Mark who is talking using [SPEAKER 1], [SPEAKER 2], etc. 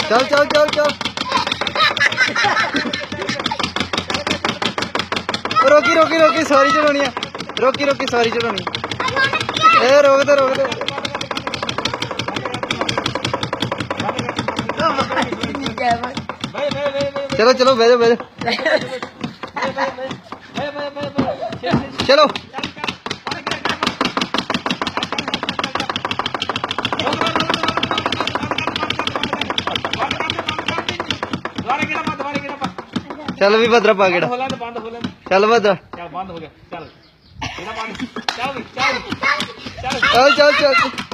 [SPEAKER 1] चल चल चल चल रोकी रोकी रोकी सॉरी चढ़ानी है रोकी रोकी सॉरी चढ़ानी ए रोक दे चलो चलो बह जाओ चलो चल भी भद्रा पा गेड़ा चल भद्रा चल चल चल